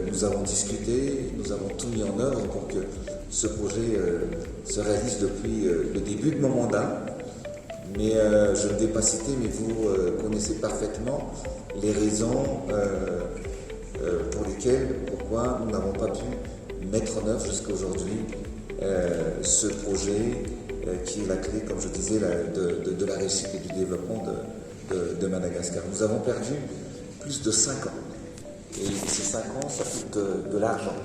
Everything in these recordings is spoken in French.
Nous avons discuté, nous avons tout mis en œuvre pour que ce projet se réalise depuis le début de mon mandat. Mais je ne vais pas citer, mais vous connaissez parfaitement les raisons pour lesquelles, pourquoi nous n'avons pas pu mettre en œuvre jusqu'à aujourd'hui ce projet qui est la clé, comme je disais, de la réussite et du développement de Madagascar. Nous avons perdu plus de 5 ans. Et ces 5 ans, ça coûte de l'argent.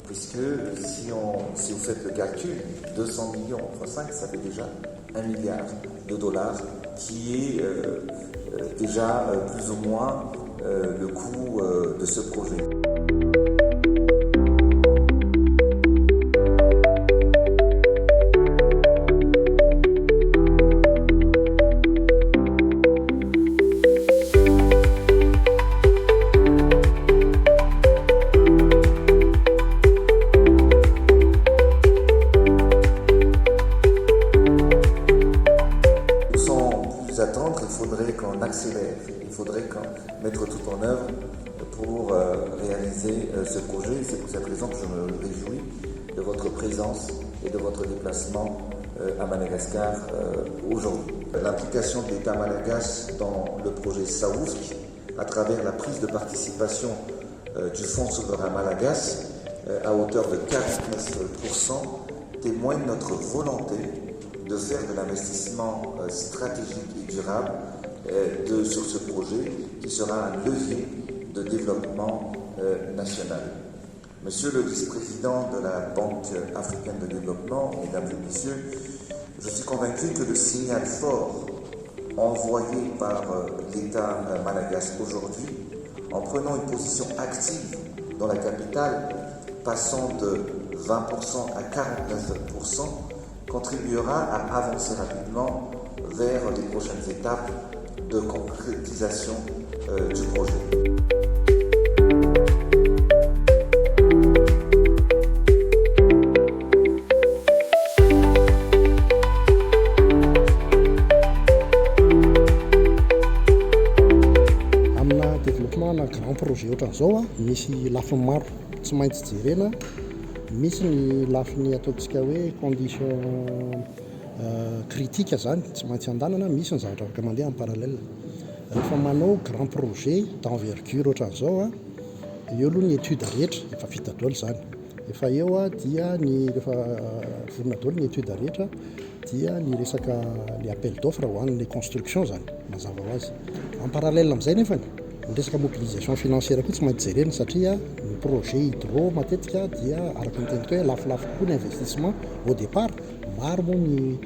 Puisque si vous faites le calcul, 200 millions fois 5, ça fait déjà 1 milliard de dollars, qui est déjà plus ou moins le coût de ce projet. Attendre, il faudrait qu'on accélère, il faudrait qu'on mette tout en œuvre pour réaliser ce projet. C'est pour cette raison que je me réjouis de votre présence et de votre déplacement à Madagascar aujourd'hui. L'implication de l'État malagasy dans le projet SAOUSC, à travers la prise de participation du Fonds souverain malagasy à hauteur de 49%, témoigne notre volonté de faire de l'investissement stratégique et durable sur ce projet qui sera un levier de développement national. Monsieur le vice-président de la Banque africaine de développement, mesdames et messieurs, je suis convaincu que le signal fort envoyé par l'État malagasy aujourd'hui, en prenant une position active dans la capitale, passant de 20% à 49%, contribuera à avancer rapidement vers les prochaines étapes de concrétisation du projet. Amina développement na grand projet ohatran'izao misy lafiny maro tsy maintsy jerena. Misy ny lafiny ataontsika hoe condition critique zany tsy maintsy andanana, misy ny zavatra afaka mandeha en parallèle. Rehefa manao grand projet d'envergure ohatran'izao eo aloha ny étude rehetra efa vita daholo zany. Efa eo dia rehefa vorona daholo ny étude rehetra dia ny resaka le appel d'offre ho an'ilay construction zany mazava ho azy. En parallèle amin'izay nefa ny resaka mobilisation financière koa tsy maintsy jerena satria ny projet hydro matetika dia araka ny teniko hoe lafolafo koa ny investissement au départ. Maro moa ny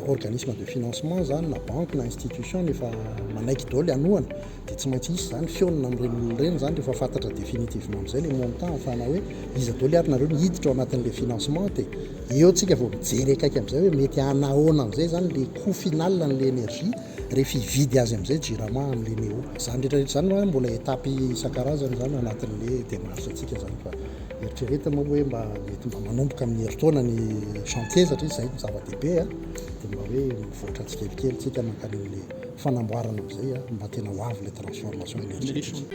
organisme de financement zany na banque na institution efa manaiky daholo hanohana dia tsy maintsy isy zany fionina amin'ireny olon'ireny zany rehefa fantatra définitivement amin'izay le montant ahafahana hoe izy daholo ary nareo nihiditra ao anatin'le financement dia eo tsika vao mijery akaiky amin'izay hoe mety hanahoana amin'izay zany le coût final an'le énergie rehefa hividy azy amin'izay jirama amin'le néo. Zany rehetrarehetra zany mbola étape isan-karazany zany anatin'le démarche antsika zany fa eritreretina moa hoe mba mety mba manomboka amin'ny herintaona ny chantier satria izay ny zava-dehibe dia mba hoe mivoatra tsikelikely tsika mankany amin'le fanamboarana amin'izay mba tena ho avy le transformation énergétique.